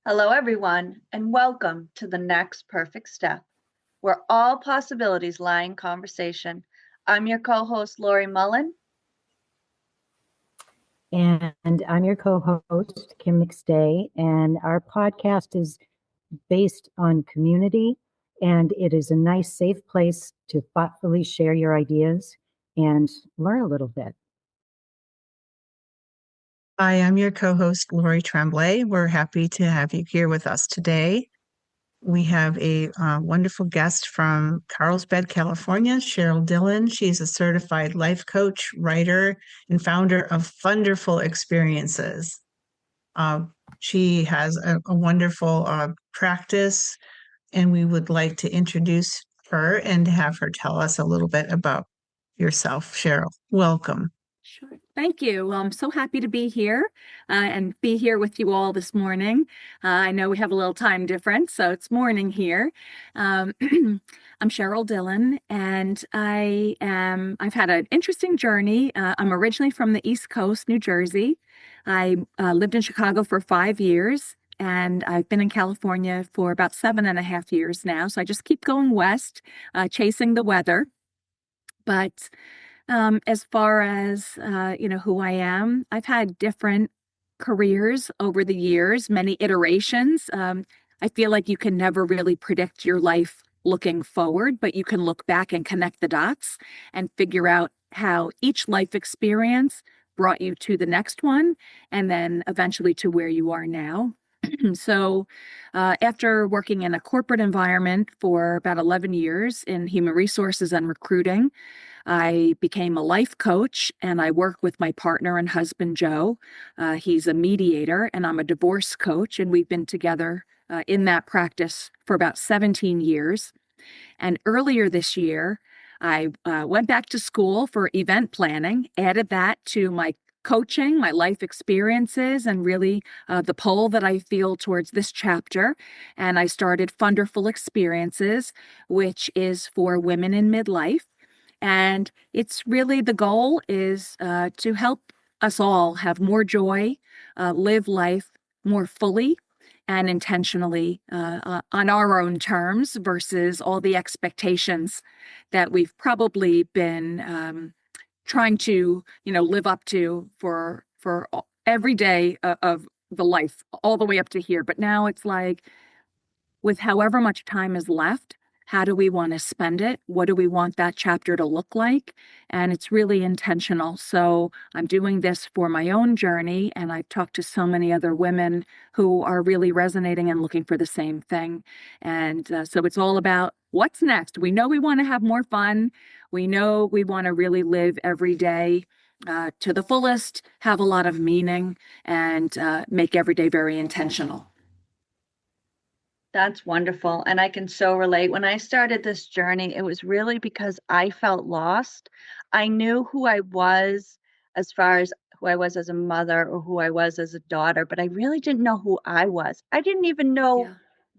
Hello, everyone, and welcome to the Next Perfect Step, where all possibilities lie in conversation. I'm your co host, Laurie Mullen. And I'm your co-host, Kim McStay, and our podcast is based on community, and it is a nice, safe place to thoughtfully share your ideas and learn a little bit. Hi, I'm your co-host, Laurie Tremblay. We're happy to have you here with us today. We have a wonderful guest from Carlsbad, California, Cheryl Dillon. She's a certified life coach, writer, and founder of Funderful Experiences. She has a wonderful practice, and we would like to introduce her and have her tell us a little bit about yourself. Cheryl, welcome. Sure. Thank you. Well, I'm so happy to be here and be here with you all this morning. I know we have a little time difference, so it's morning here. I'm Cheryl Dillon, and I've had an interesting journey. I'm originally from the East Coast, New Jersey. I lived in Chicago for 5 years, and I've been in California for about 7.5 years now. So I just keep going west, chasing the weather. But as far as who I am, I've had different careers over the years, many iterations. I feel like you can never really predict your life looking forward, but you can look back and connect the dots and figure out how each life experience brought you to the next one, and then eventually to where you are now. So, after working in a corporate environment for about 11 years in human resources and recruiting, I became a life coach, and I work with my partner and husband, Joe. He's a mediator, and I'm a divorce coach, and we've been together in that practice for about 17 years. And earlier this year, I went back to school for event planning, added that to my coaching, my life experiences, and really the pull that I feel towards this chapter. And I started Funderful Experiences, which is for women in midlife. And it's really the goal is to help us all have more joy, live life more fully and intentionally on our own terms versus all the expectations that we've probably been trying to, live up to for every day of the life all the way up to here. But now it's like, with however much time is left, how do we want to spend it? What do we want that chapter to look like? And it's really intentional. So I'm doing this for my own journey, and I've talked to so many other women who are really resonating and looking for the same thing. And so it's all about what's next. We know we want to have more fun. We know we want to really live every day to the fullest, have a lot of meaning, and make every day very intentional. That's wonderful. And I can so relate. When I started this journey, it was really because I felt lost. I knew who I was as far as who I was as a mother or who I was as a daughter, but I really didn't know who I was. I didn't even know Yeah.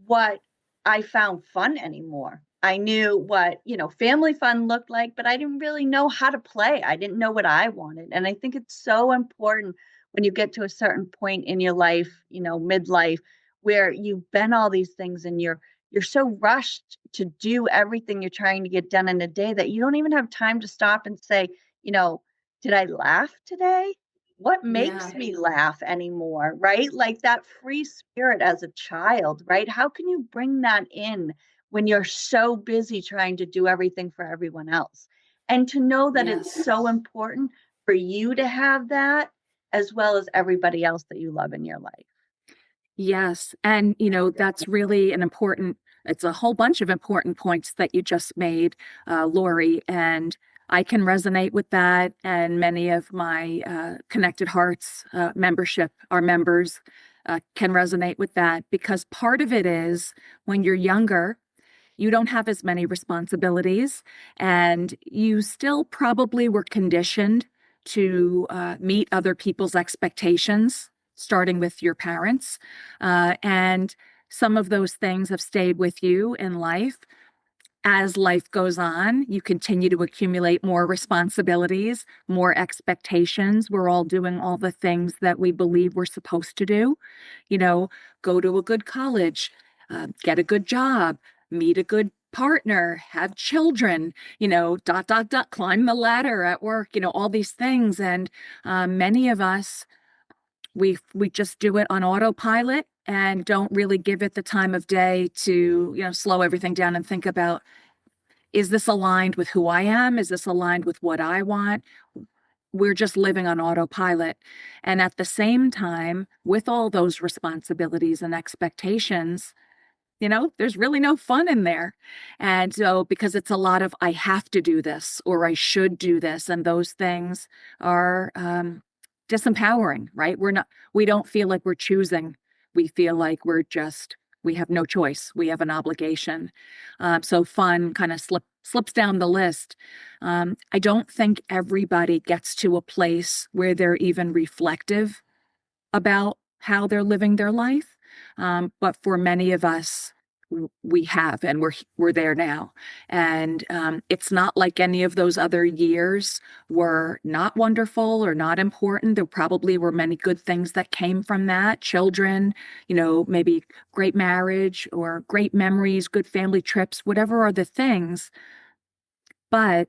what I found fun anymore. I knew what, family fun looked like, but I didn't really know how to play. I didn't know what I wanted. And I think it's so important when you get to a certain point in your life, midlife, where you've been all these things and you're so rushed to do everything you're trying to get done in a day that you don't even have time to stop and say, you know, did I laugh today? What makes Yeah. me laugh anymore, right? Like that free spirit as a child, right? How can you bring that in when you're so busy trying to do everything for everyone else? And to know that it's Yes. so important for you to have that as well as everybody else that you love in your life. Yes. And, that's really it's a whole bunch of important points that you just made, Lori. And I can resonate with that. And many of my Connected Hearts membership, our members, can resonate with that because part of it is when you're younger, you don't have as many responsibilities, and you still probably were conditioned to meet other people's expectations, starting with your parents. And some of those things have stayed with you in life. as life goes on, you continue to accumulate more responsibilities, more expectations. We're all doing all the things that we believe we're supposed to do. Go to a good college, get a good job, meet a good partner, have children, dot, dot, dot, climb the ladder at work, all these things. And many of us, we just do it on autopilot and don't really give it the time of day to, slow everything down and think about, is this aligned with who I am? Is this aligned with what I want? We're just living on autopilot. And at the same time, with all those responsibilities and expectations, there's really no fun in there. And so, because it's a lot of, I have to do this or I should do this, and those things are disempowering, right? We don't feel like we're choosing. We feel like we have no choice. We have an obligation. So fun kind of slips down the list. I don't think everybody gets to a place where they're even reflective about how they're living their life. But for many of us, we have, and we're there now. And it's not like any of those other years were not wonderful or not important. There probably were many good things that came from that. Children, maybe great marriage or great memories, good family trips, whatever are the things. But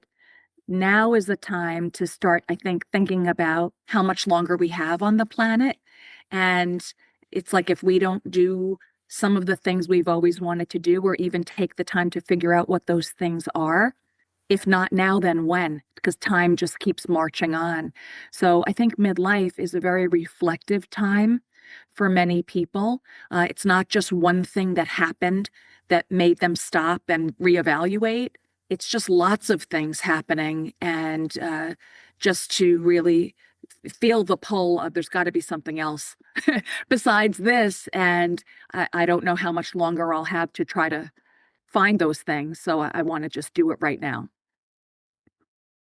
now is the time to start, I think, thinking about how much longer we have on the planet. And it's like, if we don't do some of the things we've always wanted to do, or even take the time to figure out what those things are, if not now, then when? Because time just keeps marching on. So I think midlife is a very reflective time for many people. It's not just one thing that happened that made them stop and reevaluate. It's just lots of things happening, and just to really feel the pull of, there's got to be something else besides this. And I don't know how much longer I'll have to try to find those things. So I want to just do it right now.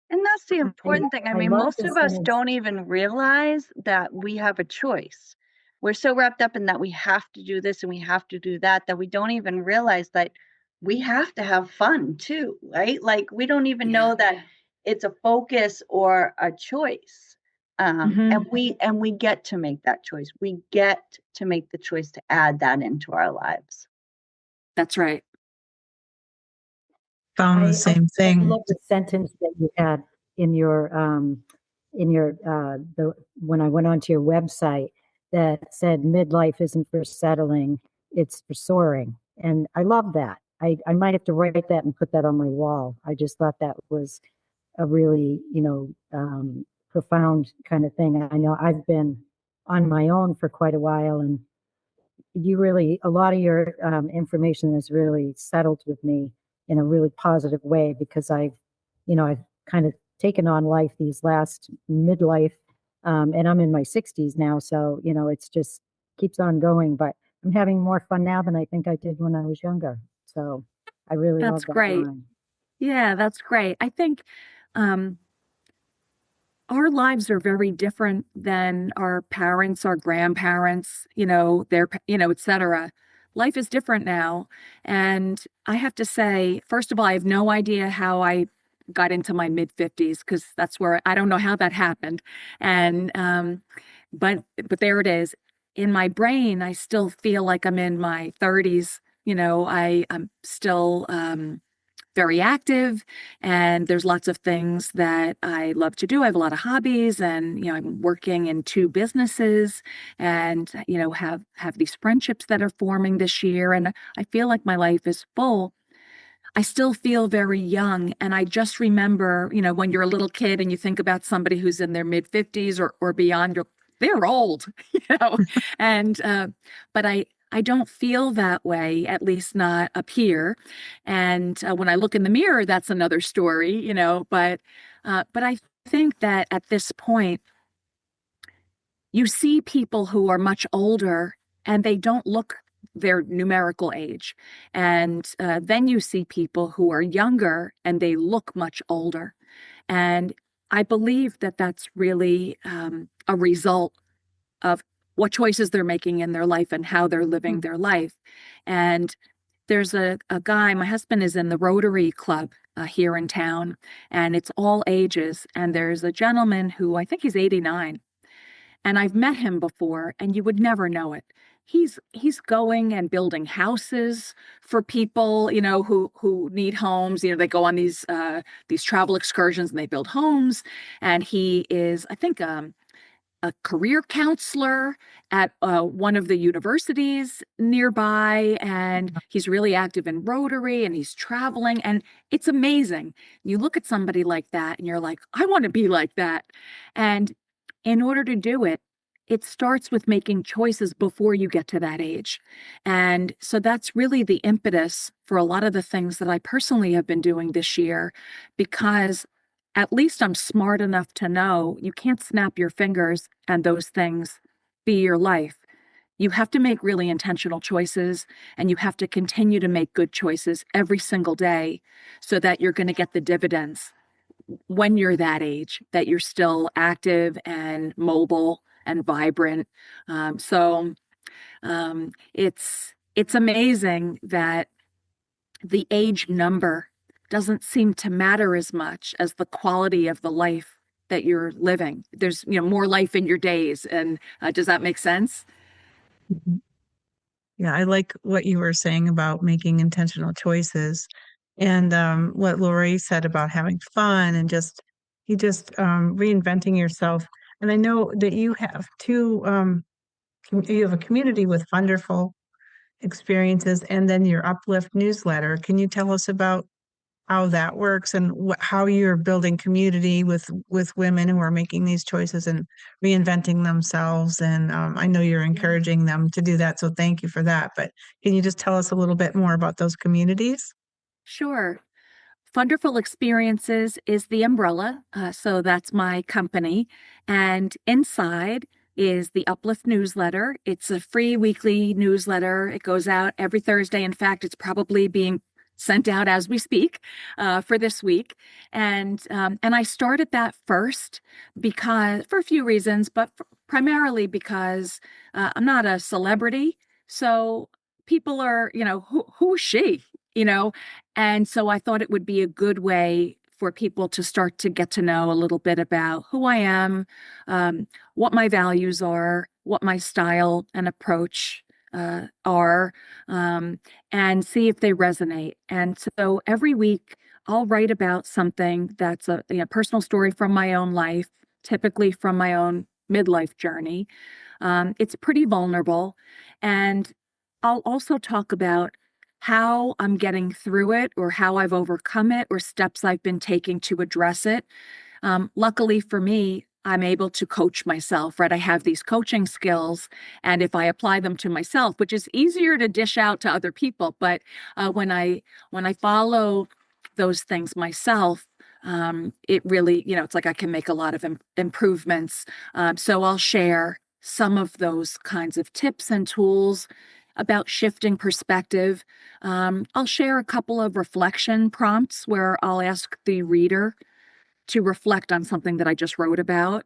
And that's the important thing. I mean, love most this of us image. don't even realize that we have a choice. We're so wrapped up in that we have to do this and we have to do that, that we don't even realize that we have to have fun too, right? Like, we don't even know that it's a focus or a choice. And we get to make that choice. We get to make the choice to add that into our lives. That's right. Found the same I thing. love the sentence that you had in your when I went onto your website that said midlife isn't for settling, it's for soaring. And I love that. I might have to write that and put that on my wall. I just thought that was a really, profound kind of thing. I know I've been on my own for quite a while, and a lot of your information has really settled with me in a really positive way, because I've kind of taken on life these last midlife, and I'm in my 60s now. So, it's just keeps on going, but I'm having more fun now than I think I did when I was younger. So I really love That's that great. line. Yeah, that's great. I think our lives are very different than our parents, our grandparents, et cetera. Life is different now. And I have to say, first of all, I have no idea how I got into my mid 50s, because that's where I don't know how that happened. And but there it is. In my brain, I still feel like I'm in my 30s. I'm still very active, and there's lots of things that I love to do. I have a lot of hobbies, and I'm working in 2 businesses, and have these friendships that are forming this year, and I feel like my life is full. I still feel very young, and I just remember, when you're a little kid and you think about somebody who's in their mid 50s or beyond, they're old, and but I don't feel that way, at least not up here. And when I look in the mirror, that's another story, but I think that at this point, you see people who are much older and they don't look their numerical age. And then you see people who are younger and they look much older. And I believe that that's really a result of what choices they're making in their life and how they're living their life. And there's a guy, my husband is in the Rotary Club here in town, and it's all ages. And there's a gentleman who I think he's 89, and I've met him before, and you would never know it. He's going and building houses for people, who need homes. They go on these travel excursions and they build homes. And he is, I think, a career counselor at one of the universities nearby, and he's really active in Rotary, and he's traveling, and it's amazing. You look at somebody like that and you're like, I want to be like that. And in order to do it, it starts with making choices before you get to that age. And so that's really the impetus for a lot of the things that I personally have been doing this year, because at least I'm smart enough to know you can't snap your fingers and those things be your life. You have to make really intentional choices, and you have to continue to make good choices every single day so that you're going to get the dividends when you're that age, that you're still active and mobile and vibrant. It's amazing that the age number doesn't seem to matter as much as the quality of the life that you're living. There's, more life in your days. And does that make sense? Mhm. Yeah, I like what you were saying about making intentional choices, and what Lori said about having fun and just reinventing yourself. And I know that you have you have a community with Funderful Experiences and then your Uplift newsletter. Can you tell us about how that works and how you're building community with women who are making these choices and reinventing themselves? And I know you're encouraging them to do that, so thank you for that. But can you just tell us a little bit more about those communities? Sure. Funderful Experiences is the umbrella. So that's my company. And inside is the Uplift newsletter. It's a free weekly newsletter. It goes out every Thursday. In fact, it's probably being sent out as we speak for this week. And I started that first because for a few reasons, but primarily because I'm not a celebrity. So people are, who is she? You know, and so I thought it would be a good way for people to start to get to know a little bit about who I am, what my values are, what my style and approach are, and see if they resonate. And so every week I'll write about something that's a personal story from my own life, typically from my own midlife journey. It's pretty vulnerable. And I'll also talk about how I'm getting through it or how I've overcome it or steps I've been taking to address it. Luckily for me, I'm able to coach myself, right? I have these coaching skills, and if I apply them to myself, which is easier to dish out to other people, but when I follow those things myself, it really, it's like I can make a lot of improvements. So I'll share some of those kinds of tips and tools about shifting perspective. I'll share a couple of reflection prompts where I'll ask the reader to reflect on something that I just wrote about.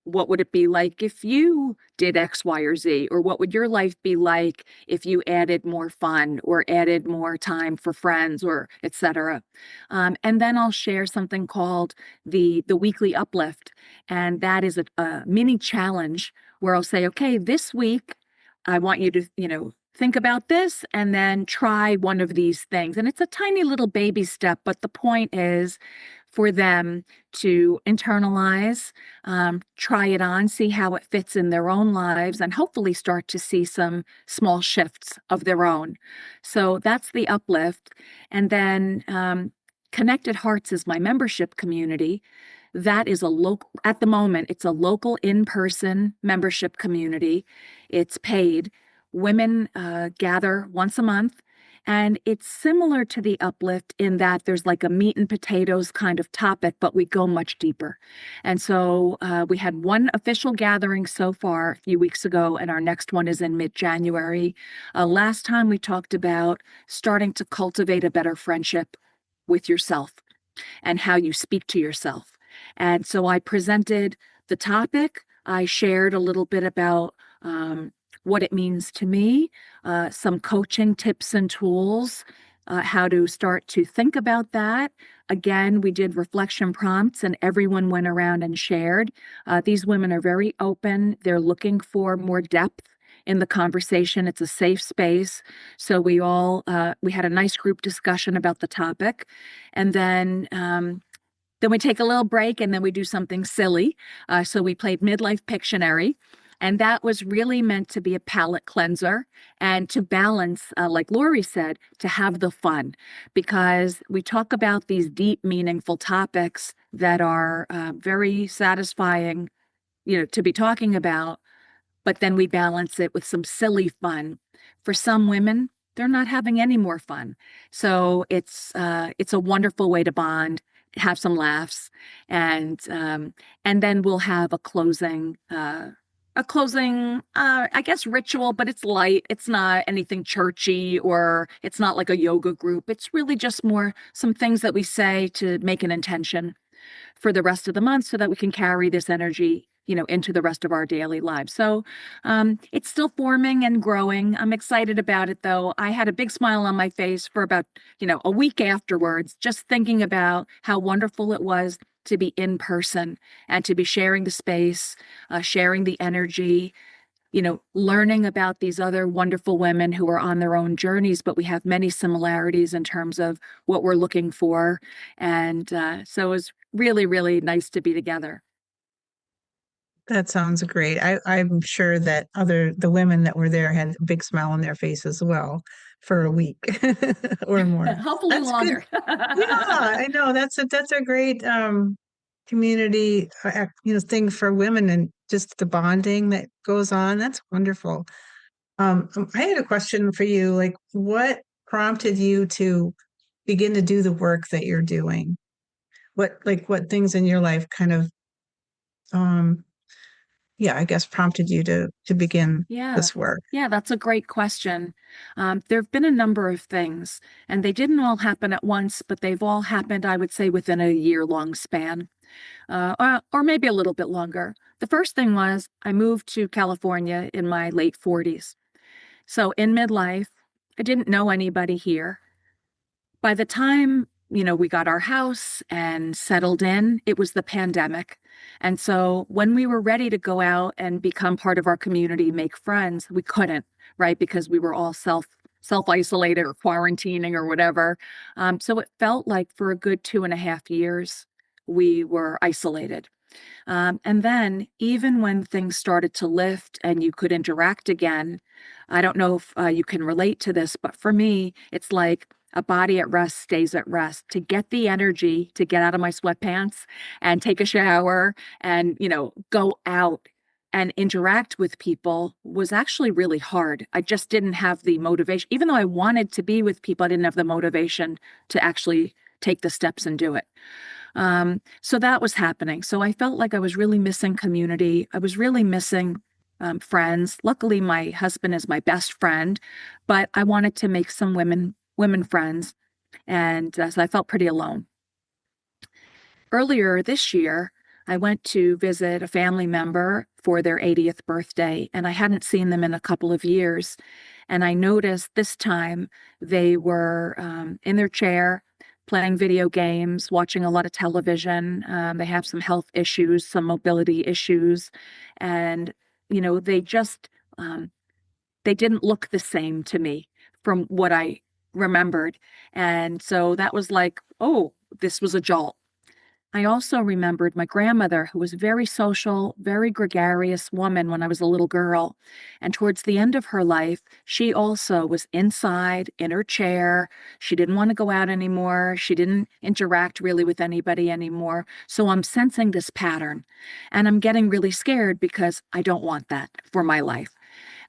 What would it be like if you did X, Y, or Z? Or what would your life be like if you added more fun or added more time for friends or etc. And then I'll share something called the weekly uplift. And that is a mini challenge where I'll say, okay, this week, I want you to, think about this and then try one of these things. And it's a tiny little baby step, but the point is for them to internalize, try it on, see how it fits in their own lives, and hopefully start to see some small shifts of their own. So that's the uplift. And then Connected Hearts is my membership community. That is at the moment, it's a local in-person membership community. It's paid. Women gather once a month. And it's similar to the uplift in that there's like a meat and potatoes kind of topic, but we go much deeper. And so we had one official gathering so far a few weeks ago, and our next one is in mid-January. Last time we talked about starting to cultivate a better friendship with yourself and how you speak to yourself. And so I presented the topic. I shared a little bit about what it means to me, some coaching tips and tools, how to start to think about that. Again, we did reflection prompts and everyone went around and shared. These women are very open. They're looking for more depth in the conversation. It's a safe space. So we had a nice group discussion about the topic. And then we take a little break and then we do something silly. So we played Midlife Pictionary. And that was really meant to be a palate cleanser and to balance, like Laurie said, to have the fun. Because we talk about these deep, meaningful topics that are very satisfying, to be talking about, but then we balance it with some silly fun. For some women, they're not having any more fun. So it's a wonderful way to bond, have some laughs, and then we'll have I guess, ritual, but it's light. It's not anything churchy, or it's not like a yoga group. It's really just more some things that we say to make an intention for the rest of the month so that we can carry this energy, into the rest of our daily lives. So it's still forming and growing. I'm excited about it, though. I had a big smile on my face for about, a week afterwards, just thinking about how wonderful it was to be in person and to be sharing the space, sharing the energy, learning about these other wonderful women who are on their own journeys, but we have many similarities in terms of what we're looking for. And so it was really, really nice to be together. That sounds great. I'm sure that the women that were there had a big smile on their face as well for a week or more. Hopefully That's good. longer. Yeah, I know. That's a great community thing for women, and just the bonding that goes on. That's wonderful. I had a question for you. Like, what prompted you to begin to do the work that you're doing? What things in your life kind of I guess prompted you to begin this work? Yeah, that's a great question. There have been a number of things, and they didn't all happen at once, but they've all happened, I would say, within a year-long span, or maybe a little bit longer. The first thing was I moved to California in my late 40s. So in midlife, I didn't know anybody here. By the time, we got our house and settled in, it was the pandemic. And so when we were ready to go out and become part of our community, make friends, we couldn't, right? Because we were all self-isolated or quarantining or whatever. So it felt like for a good 2.5 years, we were isolated. And then even when things started to lift and you could interact again, I don't know if you can relate to this, but for me, it's like a body at rest stays at rest. To get the energy to get out of my sweatpants and take a shower and, go out and interact with people was actually really hard. I just didn't have the motivation. Even though I wanted to be with people, I didn't have the motivation to actually take the steps and do it. So that was happening. So I felt like I was really missing community. I was really missing friends. Luckily, my husband is my best friend, but I wanted to make some women friends. And so I felt pretty alone. Earlier this year, I went to visit a family member for their 80th birthday, and I hadn't seen them in a couple of years. And I noticed this time they were in their chair, playing video games, watching a lot of television. They have some health issues, some mobility issues, and they just they didn't look the same to me from what I remembered. And so that was like, oh, this was a jolt. I also remembered my grandmother, who was a very social, very gregarious woman when I was a little girl. And towards the end of her life, she also was inside in her chair. She didn't want to go out anymore. She didn't interact really with anybody anymore. So I'm sensing this pattern, and I'm getting really scared because I don't want that for my life.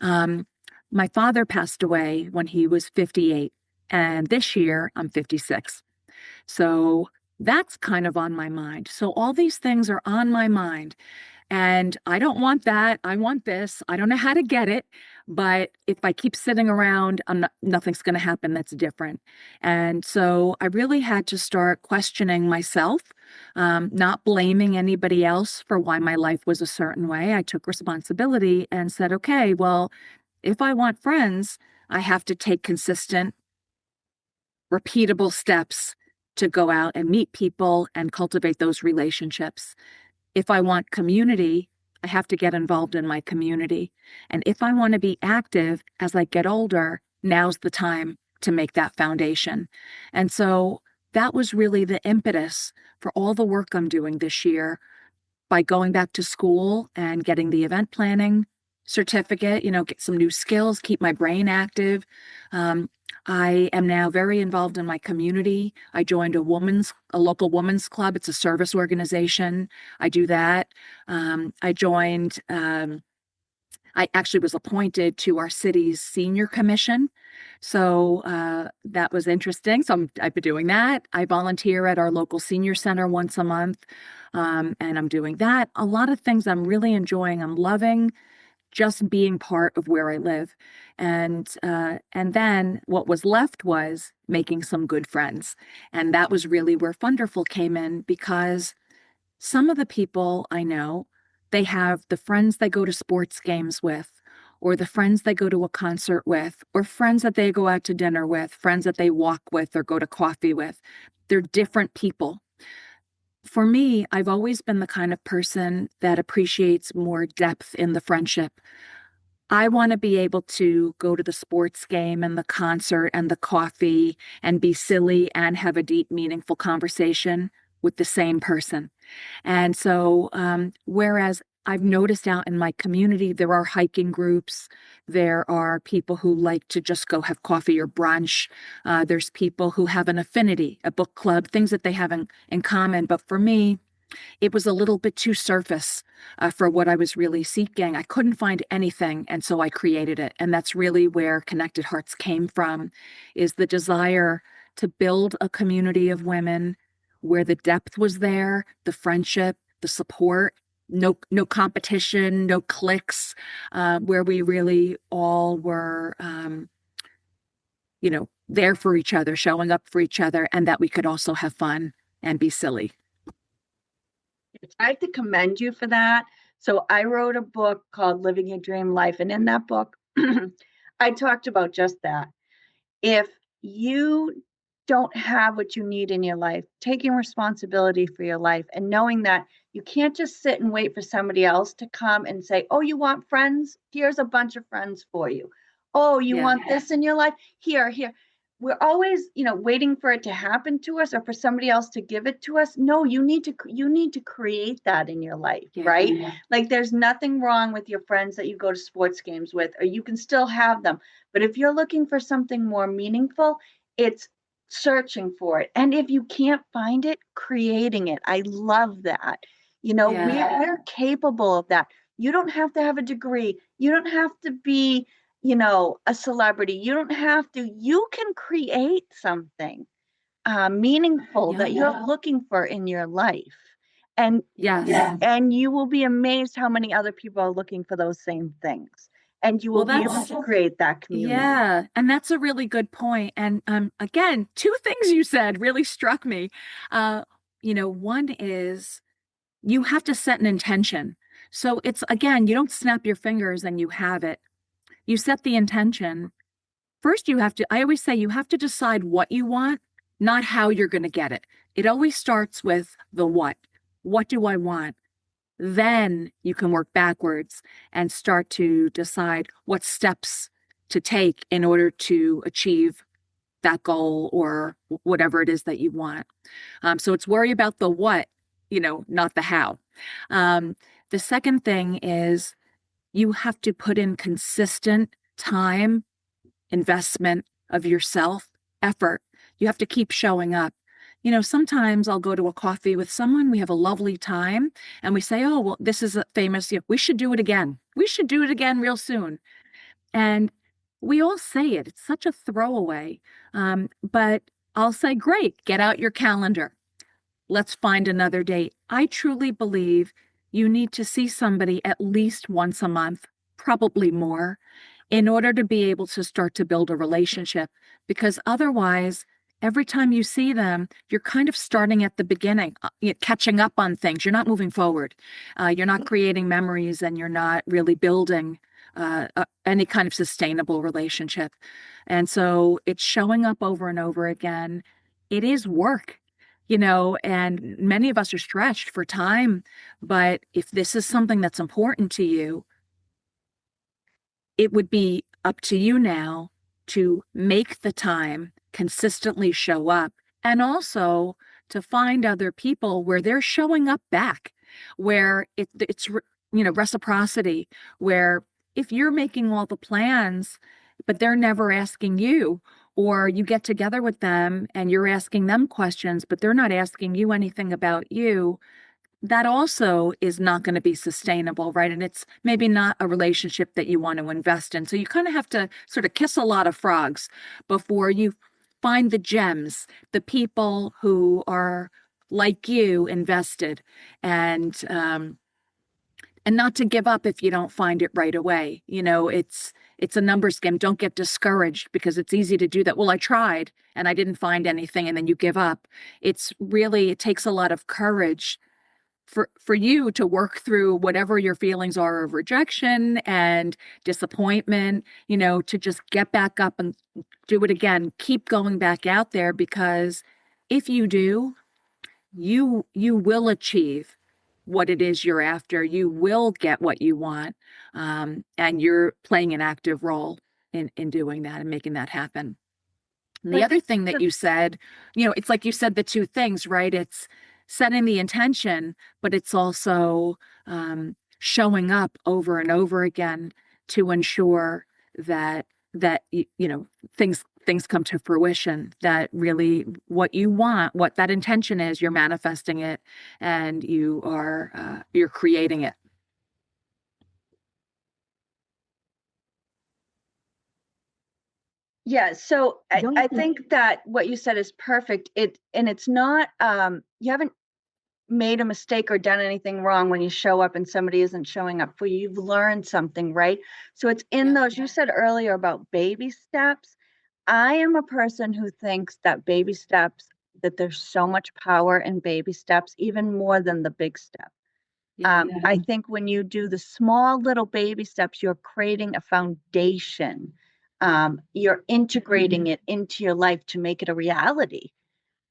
My father passed away when he was 58, and this year I'm 56. So that's kind of on my mind. So all these things are on my mind, and I don't want that. I want this. I don't know how to get it, but if I keep sitting around, nothing's going to happen that's different. And so I really had to start questioning myself, not blaming anybody else for why my life was a certain way. I took responsibility and said, okay, well, If I want friends, I have to take consistent, repeatable steps to go out and meet people and cultivate those relationships. If I want community, I have to get involved in my community. And if I want to be active as I get older, now's the time to make that foundation. And so that was really the impetus for all the work I'm doing this year by going back to school and getting the event planning certificate, get some new skills, keep my brain active. I am now very involved in my community. I joined a local women's club. It's a service organization. I do that. I actually was appointed to our city's senior commission. So that was interesting. So I've been doing that. I volunteer at our local senior center once a month. And I'm doing that. A lot of things I'm really enjoying. I'm loving just being part of where I live. And then what was left was making some good friends. And that was really where Funderful came in, because some of the people I know, they have the friends they go to sports games with, or the friends they go to a concert with, or friends that they go out to dinner with, friends that they walk with or go to coffee with. They're different people. For me, I've always been the kind of person that appreciates more depth in the friendship. I want to be able to go to the sports game and the concert and the coffee and be silly and have a deep, meaningful conversation with the same person. And so, whereas I've noticed out in my community, there are hiking groups, there are people who like to just go have coffee or brunch. There's people who have an affinity, a book club, things that they have in common. But for me, it was a little bit too surface for what I was really seeking. I couldn't find anything, and so I created it. And that's really where Connected Hearts came from, is the desire to build a community of women where the depth was there, the friendship, the support, no competition, no cliques, where we really all were, there for each other, showing up for each other, and that we could also have fun and be silly. I have to commend you for that. So I wrote a book called Living Your Dream Life. And in that book, I talked about just that. If you don't have what you need in your life, taking responsibility for your life and knowing that you can't just sit and wait for somebody else to come and say, oh, you want friends? Here's a bunch of friends for you. Oh, you want this in your life? Here. We're always, waiting for it to happen to us or for somebody else to give it to us. No, you need to create that in your life, right? Yeah. Like there's nothing wrong with your friends that you go to sports games with, or you can still have them. But if you're looking for something more meaningful, it's searching for it. And if you can't find it, creating it. I love that. We're capable of that. You don't have to have a degree. You don't have to be a celebrity. You can create something meaningful that you're looking for in your life. And and you will be amazed how many other people are looking for those same things. And you will be able to create that community. Yeah, and that's a really good point. And again, two things you said really struck me. One is you have to set an intention. So it's, again, you don't snap your fingers and you have it. You set the intention. First, I always say you have to decide what you want, not how you're going to get it. It always starts with the what. What do I want? Then you can work backwards and start to decide what steps to take in order to achieve that goal or whatever it is that you want. So it's worry about the what, not the how. The second thing is you have to put in consistent time, investment of yourself, effort. You have to keep showing up. Sometimes I'll go to a coffee with someone, we have a lovely time, and we say, oh, well, this is a famous, we should do it again. We should do it again real soon. And we all say it. It's such a throwaway. But I'll say, great, get out your calendar. Let's find another date. I truly believe you need to see somebody at least once a month, probably more, in order to be able to start to build a relationship. Because otherwise, every time you see them, you're kind of starting at the beginning, catching up on things. You're not moving forward. You're not creating memories, and you're not really building an any kind of sustainable relationship. And so it's showing up over and over again. It is work, and many of us are stretched for time. But if this is something that's important to you, it would be up to you now to make the time, consistently show up, and also to find other people where they're showing up back, where it's reciprocity, where if you're making all the plans, but they're never asking you, or you get together with them and you're asking them questions, but they're not asking you anything about you, that also is not going to be sustainable, right? And it's maybe not a relationship that you want to invest in. So you kind of have to sort of kiss a lot of frogs before you find the gems, the people who are like you, invested, and not to give up if you don't find it right away. It's a numbers game. Don't get discouraged, because it's easy to do that. Well, I tried and I didn't find anything, and then you give up. It takes a lot of courage for you to work through whatever your feelings are of rejection and disappointment, to just get back up and do it again. Keep going back out there, because if you do, you will achieve what it is you're after. You will get what you want. And you're playing an active role in doing that and making that happen. And the other thing that you said, it's like you said the two things, right? It's setting the intention, but it's also showing up over and over again to ensure that things come to fruition, that really what you want, what that intention is, you're manifesting it, and you're creating it. Yeah, so I think that what you said is perfect. It's not you haven't made a mistake or done anything wrong when you show up and somebody isn't showing up for you. You've learned something, right? So it's in those, you said earlier about baby steps. I am a person who thinks that baby steps, that there's so much power in baby steps, even more than the big step. I think when you do the small little baby steps, you're creating a foundation. You're integrating it into your life to make it a reality.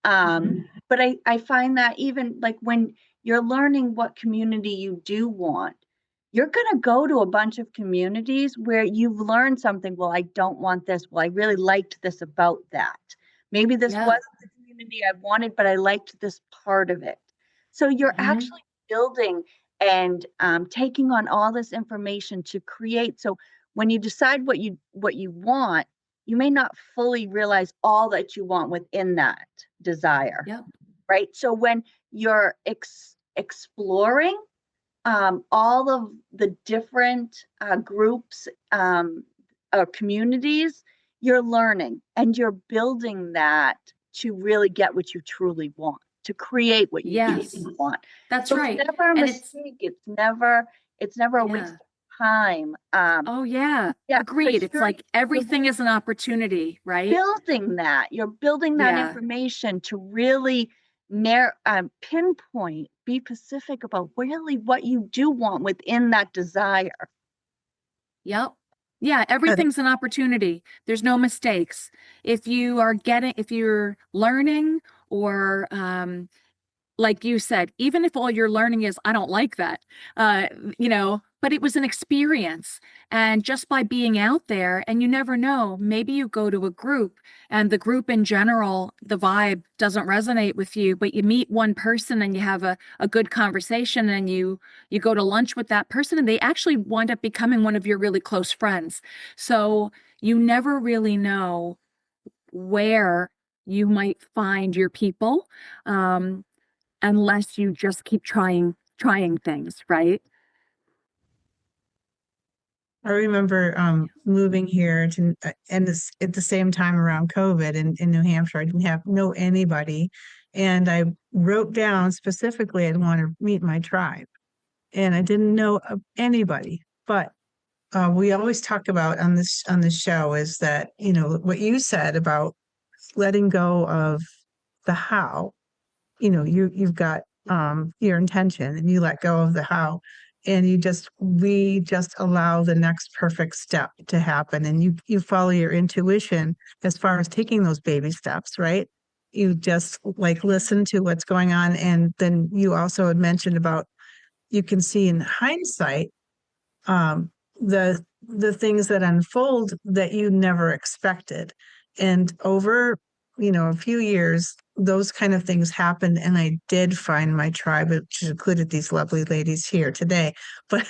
But I find that even like when you're learning what community you do want, you're going to go to a bunch of communities where you've learned something. Well, I don't want this. Well, I really liked this about that. Maybe this wasn't the community I wanted, but I liked this part of it. So you're actually building and taking on all this information to create. So when you decide what you want, you may not fully realize all that you want within that desire. Right. So when you're exploring all of the different groups or communities, you're learning and you're building that to really get what you truly want, to create what you truly want. That's so right. It's never a mistake. It's never a waste of time. Agreed. So it's like everything is an opportunity, right? You're building that information to really pinpoint, be specific about really what you do want within that desire. Everything's an opportunity. There's no mistakes. If you're learning, or like you said, even if all you're learning is, I don't like that, but it was an experience. And just by being out there, and you never know, maybe you go to a group and the group in general, the vibe doesn't resonate with you, but you meet one person and you have a good conversation, and you go to lunch with that person, and they actually wind up becoming one of your really close friends. So you never really know where you might find your people, unless you just keep trying things, right? I remember moving here to and this at the same time around COVID in New Hampshire. I didn't know anybody, and I wrote down specifically I'd want to meet my tribe, and I didn't know anybody. But we always talk about on this show is that what you said about letting go of the how. You've got your intention, and you let go of the how. and we just allow the next perfect step to happen. And you follow your intuition as far as taking those baby steps, right? You just like listen to what's going on. And then you also had mentioned about, you can see in hindsight, um, the things that unfold that you never expected. And over, a few years, those kind of things happened, and I did find my tribe, which included these lovely ladies here today. But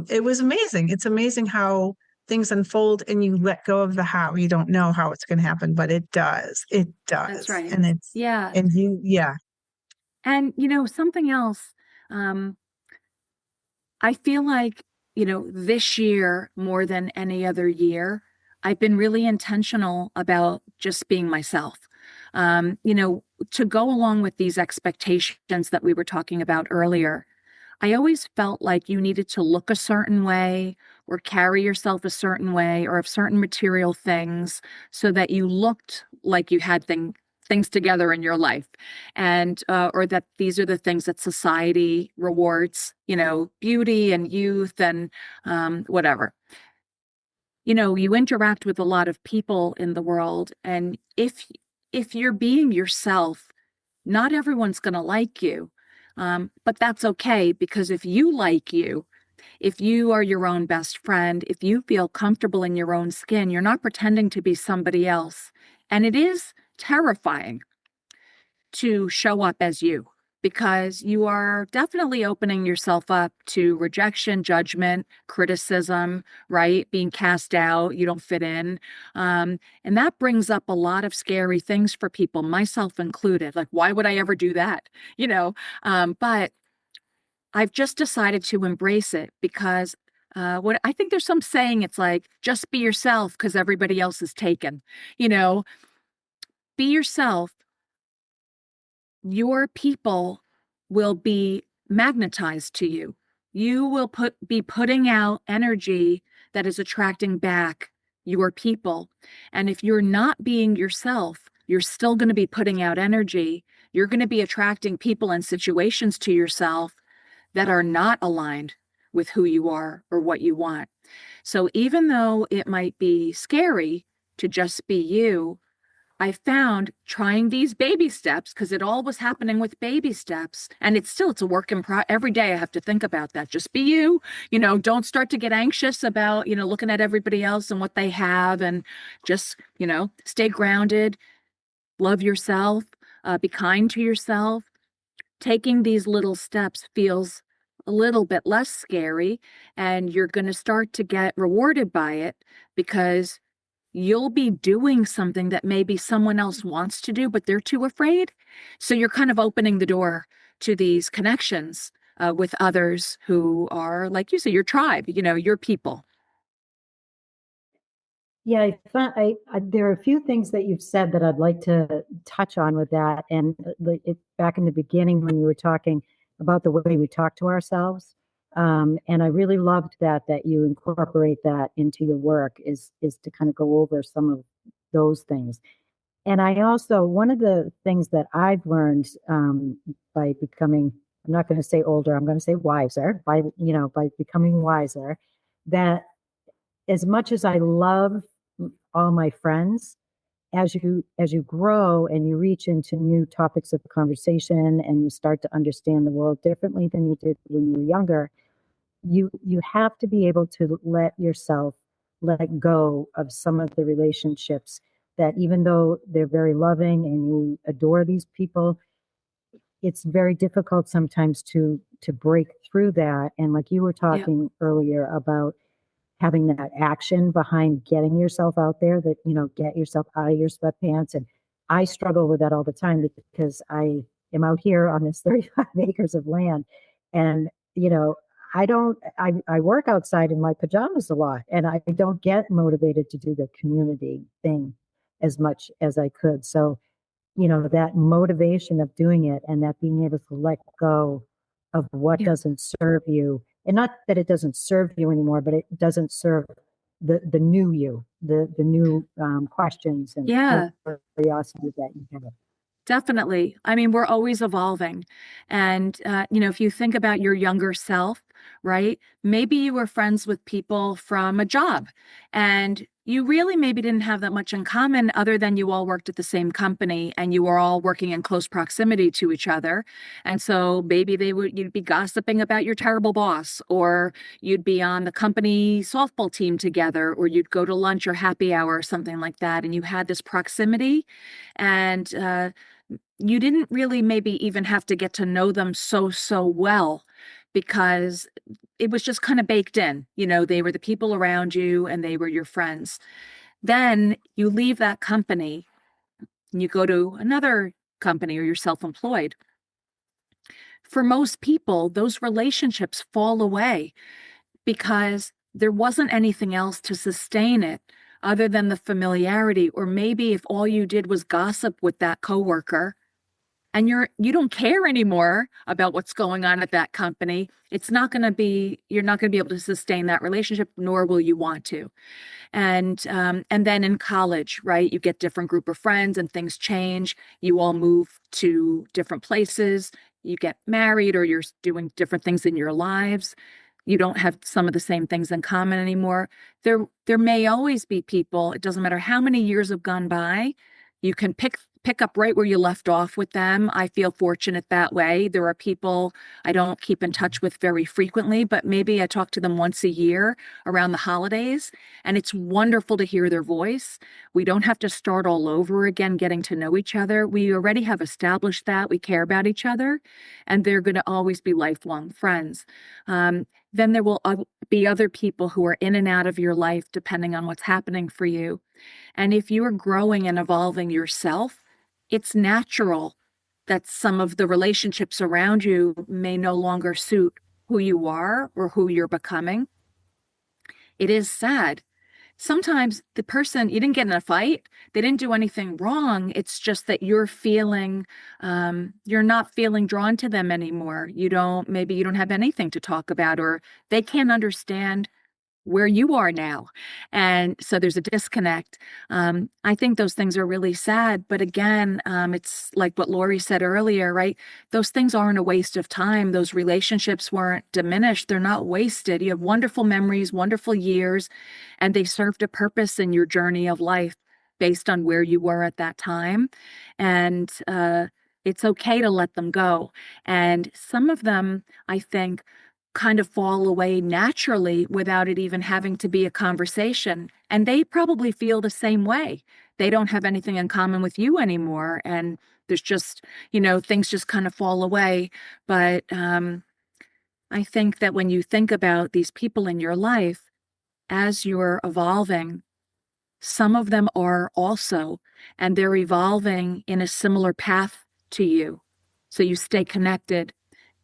it was amazing. It's amazing how things unfold, and you let go of the how. You don't know how it's going to happen, but it does. It That's does. right. And it's Yeah. and you, yeah. And, something else, I feel like, this year more than any other year, I've been really intentional about just being myself. To go along with these expectations that we were talking about earlier, I always felt like you needed to look a certain way or carry yourself a certain way or have certain material things so that you looked like you had things together in your life, and or that these are the things that society rewards, beauty and youth and whatever. You interact with a lot of people in the world, and if you're being yourself, not everyone's going to like you. But that's okay, because if you like you, if you are your own best friend, if you feel comfortable in your own skin, you're not pretending to be somebody else. And it is terrifying to show up as you, because you are definitely opening yourself up to rejection, judgment, criticism, right? Being cast out, you don't fit in. And that brings up a lot of scary things for people, myself included. Like, why would I ever do that? But I've just decided to embrace it, because what I think there's some saying, it's like, just be yourself because everybody else is taken. You know, be yourself. Your people will be magnetized to you. You will be putting out energy that is attracting back your people. And if you're not being yourself, you're still going to be putting out energy. You're going to be attracting people and situations to yourself that are not aligned with who you are or what you want. So even though it might be scary to just be you, I found trying these baby steps, because it all was happening with baby steps, and it's a work in progress. Every day I have to think about that. Just be you, don't start to get anxious about, looking at everybody else and what they have, and just, stay grounded, love yourself, be kind to yourself. Taking these little steps feels a little bit less scary, and you're going to start to get rewarded by it, because you'll be doing something that maybe someone else wants to do, but they're too afraid. So you're kind of opening the door to these connections with others who are, like you say, your tribe, your people. Yeah, there are a few things that you've said that I'd like to touch on with that. And back in the beginning, when you were talking about the way we talk to ourselves, and I really loved that you incorporate that into your work, is to kind of go over some of those things. And I also, one of the things that I've learned by becoming, I'm not going to say older, I'm going to say wiser, by becoming wiser, that as much as I love all my friends, as you grow and you reach into new topics of conversation and you start to understand the world differently than you did when you were younger, you have to be able to let yourself let go of some of the relationships that, even though they're very loving and you adore these people, it's very difficult sometimes to break through that. And like you were talking earlier about having that action behind getting yourself out there, that, get yourself out of your sweatpants. And I struggle with that all the time, because I am out here on this 35 acres of land. And, I work outside in my pajamas a lot, and I don't get motivated to do the community thing as much as I could. So, that motivation of doing it, and that being able to let go of what doesn't serve you, and not that it doesn't serve you anymore, but it doesn't serve the new you, the new questions and curiosity that you have. Definitely. I mean, we're always evolving. And, if you think about your younger self, right? Maybe you were friends with people from a job and you really maybe didn't have that much in common other than you all worked at the same company and you were all working in close proximity to each other. And so maybe you'd be gossiping about your terrible boss, or you'd be on the company softball team together, or you'd go to lunch or happy hour or something like that. And you had this proximity and, you didn't really maybe even have to get to know them so well because it was just kind of baked in. They were the people around you and they were your friends. Then you leave that company and you go to another company or you're self-employed. For most people, those relationships fall away because there wasn't anything else to sustain it other than the familiarity. Or maybe if all you did was gossip with that coworker, and you don't care anymore about what's going on at that company, you're not going to be able to sustain that relationship, nor will you want to. And then in college, right, you get different group of friends and things change. You all move to different places. You get married or you're doing different things in your lives. You don't have some of the same things in common anymore. There may always be people, it doesn't matter how many years have gone by, you can pick up right where you left off with them. I feel fortunate that way. There are people I don't keep in touch with very frequently, but maybe I talk to them once a year around the holidays, and it's wonderful to hear their voice. We don't have to start all over again getting to know each other. We already have established that we care about each other, and they're going to always be lifelong friends. Then there will be other people who are in and out of your life depending on what's happening for you. And if you are growing and evolving yourself, it's natural that some of the relationships around you may no longer suit who you are or who you're becoming. It is sad. Sometimes the person, you didn't get in a fight, they didn't do anything wrong. It's just that you're not feeling drawn to them anymore. Maybe you don't have anything to talk about, or they can't understand where you are now. And so there's a disconnect. I think those things are really sad. But again, it's like what Laurie said earlier, right? Those things aren't a waste of time. Those relationships weren't diminished. They're not wasted. You have wonderful memories, wonderful years, and they served a purpose in your journey of life based on where you were at that time. And it's okay to let them go. And some of them, I think, kind of fall away naturally without it even having to be a conversation. And they probably feel the same way. They don't have anything in common with you anymore. And there's just, things just kind of fall away. But I think that when you think about these people in your life, as you're evolving, some of them are also, and they're evolving in a similar path to you. So you stay connected.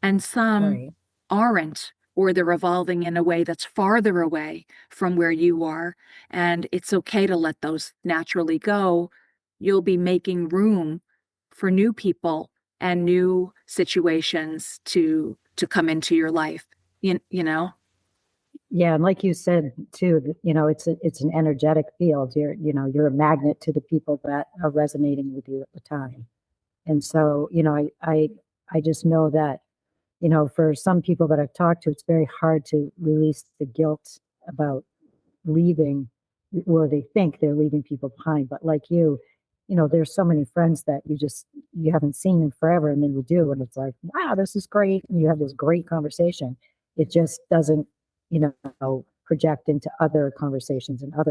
And some Right. aren't, or they're evolving in a way that's farther away from where you are. And it's okay to let those naturally go. You'll be making room for new people and new situations to come into your life. You know? Yeah, and like you said too, it's an energetic field. You're a magnet to the people that are resonating with you at the time. And so, I just know that, for some people that I've talked to, it's very hard to release the guilt about leaving, or they think they're leaving people behind. But like there's so many friends that you haven't seen in forever, and then you do, and it's like, wow, this is great, and you have this great conversation. It just doesn't, project into other conversations until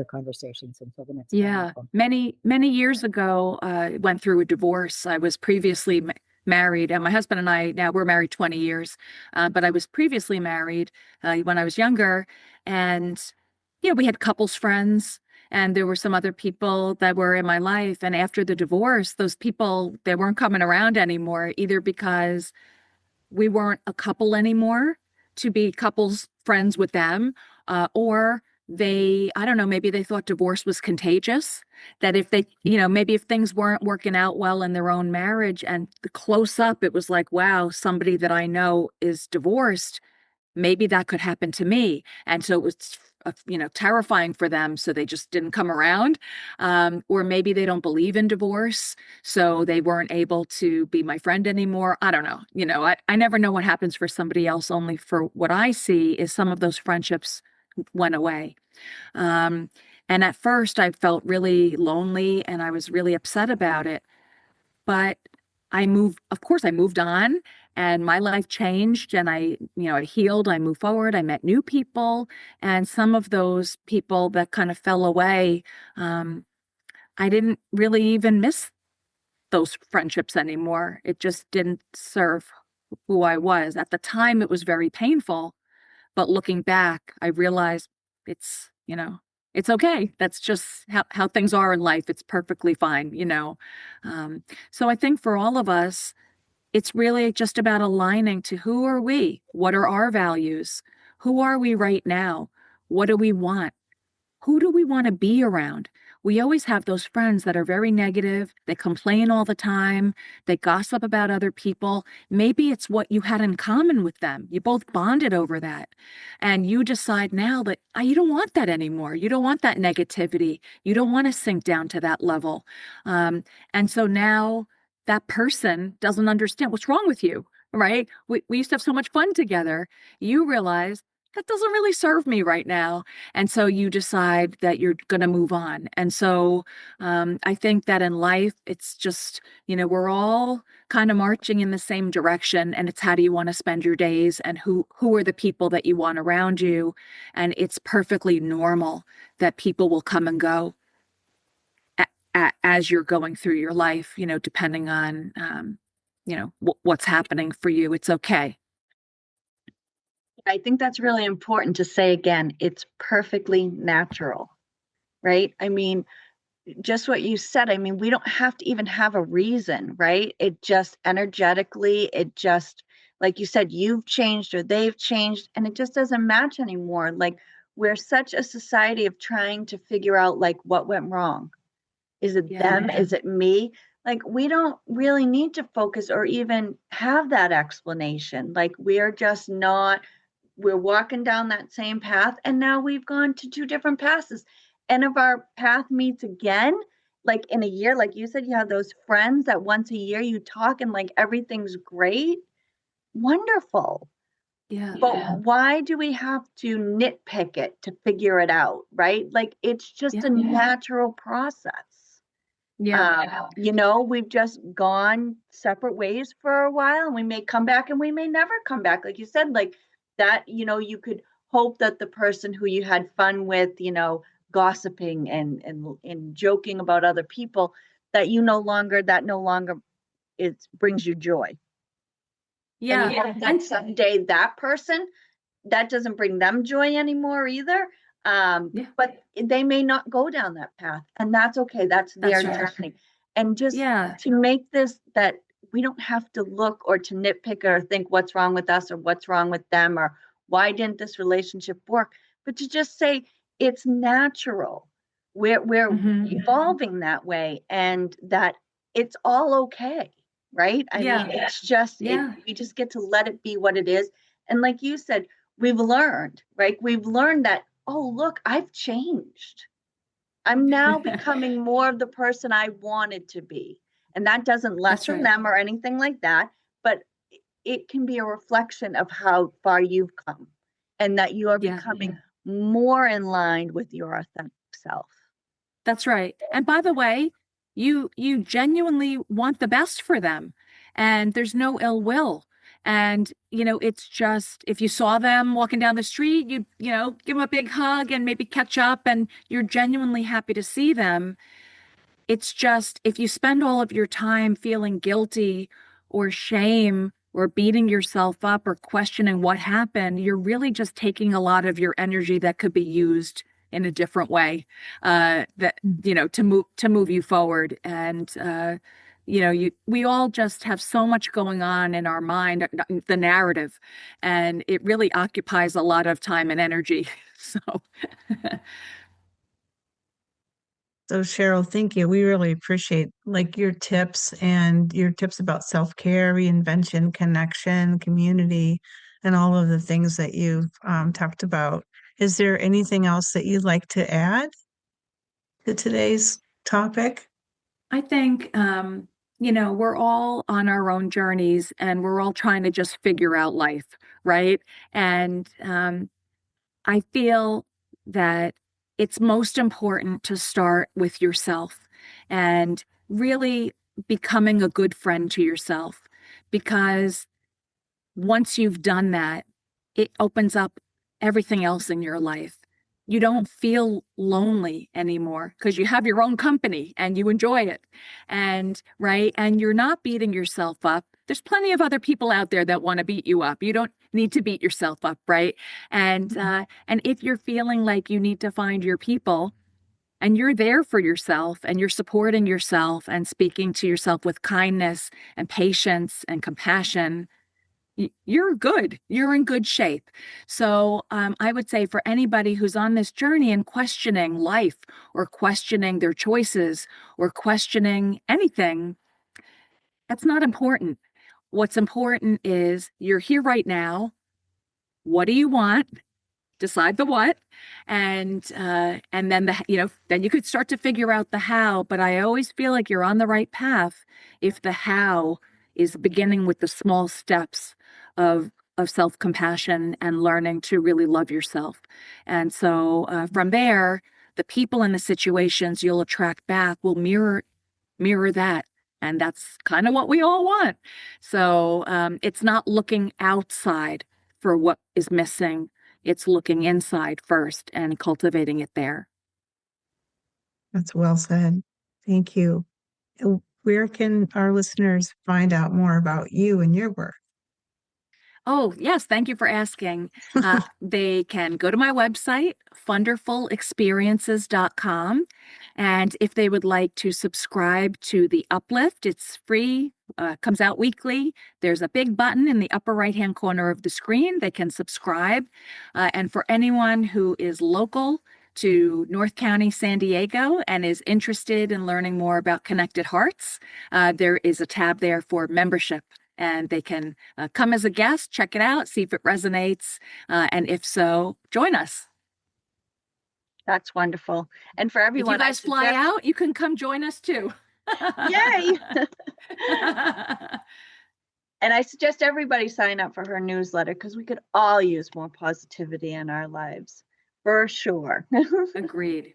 the next time. Yeah. Many years ago, I went through a divorce. I was previously married, and my husband and I, now we're married 20 years, but I was previously married when I was younger. And, we had couples friends, and there were some other people that were in my life. And after the divorce, those people, they weren't coming around anymore, either because we weren't a couple anymore to be couples friends with them, or I don't know, maybe they thought divorce was contagious, that if they, maybe if things weren't working out well in their own marriage and the close up, it was like, wow, somebody that I know is divorced, maybe that could happen to me. And so it was terrifying for them, so they just didn't come around. Or maybe they don't believe in divorce, so they weren't able to be my friend anymore. I don't know. I never know what happens for somebody else. Only for what I see is some of those friendships went away. Um, and at first I felt really lonely and I was really upset about it. But of course, I moved on and my life changed and I healed, I moved forward, I met new people. And some of those people that kind of fell away, um, I didn't really even miss those friendships anymore. It just didn't serve who I was. At the time, it was very painful. But looking back, I realized it's okay. That's just how things are in life. It's perfectly fine. So I think for all of us, it's really just about aligning to who are we? What are our values? Who are we right now? What do we want? Who do we want to be around? We always have those friends that are very negative. They complain all the time. They gossip about other people. Maybe it's what you had in common with them. You both bonded over that. And you decide now that you don't want that anymore. You don't want that negativity. You don't want to sink down to that level. And so now that person doesn't understand what's wrong with you, right? We used to have so much fun together. You realize that doesn't really serve me right now. And so you decide that you're going to move on. And so I think that in life, it's just, we're all kind of marching in the same direction. And it's how do you want to spend your days and who are the people that you want around you. And it's perfectly normal that people will come and go as you're going through your life, depending on, what's happening for you. It's okay. I think that's really important to say again. It's perfectly natural, right? I mean, just what you said. I mean, we don't have to even have a reason, right? It just energetically, like you said, you've changed or they've changed, and it just doesn't match anymore. Like, we're such a society of trying to figure out, like, what went wrong. Is it them? Is it me? Like, we don't really need to focus or even have that explanation. Like, we're walking down that same path, and now we've gone to two different paths. And if our path meets again, like in a year, like you said, you have those friends that once a year you talk and like everything's great, wonderful. Yeah. But why do we have to nitpick it to figure it out, right? Like, it's just a natural process. Yeah. We've just gone separate ways for a while, and we may come back and we may never come back. Like you said, like that, you could hope that the person who you had fun with, gossiping and joking about other people, that no longer it brings you joy. Yeah. And you hope that someday that person, that doesn't bring them joy anymore either. But they may not go down that path, and that's okay. That's their journey. And just to make this that we don't have to look or to nitpick or think what's wrong with us or what's wrong with them or why didn't this relationship work, but to just say it's natural. We're evolving that way, and that it's all okay, right? I mean, it's just we just get to let it be what it is. And like you said, we've learned, right? We've learned that, oh, look, I've changed. I'm now becoming more of the person I wanted to be. And that doesn't lessen them or anything like that, but it can be a reflection of how far you've come, and that you are becoming more in line with your authentic self. That's right. And by the way, you genuinely want the best for them, and there's no ill will. And, it's just, if you saw them walking down the street, give them a big hug and maybe catch up, and you're genuinely happy to see them. It's just, if you spend all of your time feeling guilty or shame or beating yourself up or questioning what happened, you're really just taking a lot of your energy that could be used in a different way, to move you forward. And we all just have so much going on in our mind, the narrative, and it really occupies a lot of time and energy. So So Cheryl, thank you. We really appreciate your tips about self-care, reinvention, connection, community, and all of the things that you've talked about. Is there anything else that you'd like to add to today's topic? I think, we're all on our own journeys and we're all trying to just figure out life, right? And I feel that it's most important to start with yourself and really becoming a good friend to yourself, because once you've done that, it opens up everything else in your life. You don't feel lonely anymore because you have your own company and you enjoy it. And right. And you're not beating yourself up. There's plenty of other people out there that want to beat you up. You don't need to beat yourself up, right? And if you're feeling like you need to find your people and you're there for yourself and you're supporting yourself and speaking to yourself with kindness and patience and compassion, you're good. You're in good shape. So I would say for anybody who's on this journey and questioning life or questioning their choices or questioning anything, that's not important. What's important is you're here right now. What do you want? Decide the what, and then then you could start to figure out the how. But I always feel like you're on the right path if the how is beginning with the small steps of self-compassion and learning to really love yourself. And so from there, the people and the situations you'll attract back will mirror that. And that's kind of what we all want. So it's not looking outside for what is missing. It's looking inside first and cultivating it there. That's well said. Thank you. Where can our listeners find out more about you and your work? Oh, yes. Thank you for asking. They can go to my website, funderfulexperiences.com. And if they would like to subscribe to The Uplift, it's free, comes out weekly. There's a big button in the upper right-hand corner of the screen. They can subscribe. And for anyone who is local to North County, San Diego, and is interested in learning more about Connected Hearts, there is a tab there for membership. And they can come as a guest, check it out, see if it resonates. And if so, join us. That's wonderful. And for If everyone, you guys fly out, you can come join us too. Yay! And I suggest everybody sign up for her newsletter because we could all use more positivity in our lives, for sure. Agreed.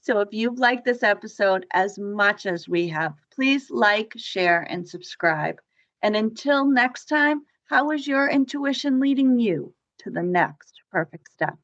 So if you've liked this episode as much as we have, please like, share, and subscribe. And until next time, how is your intuition leading you to the next perfect step?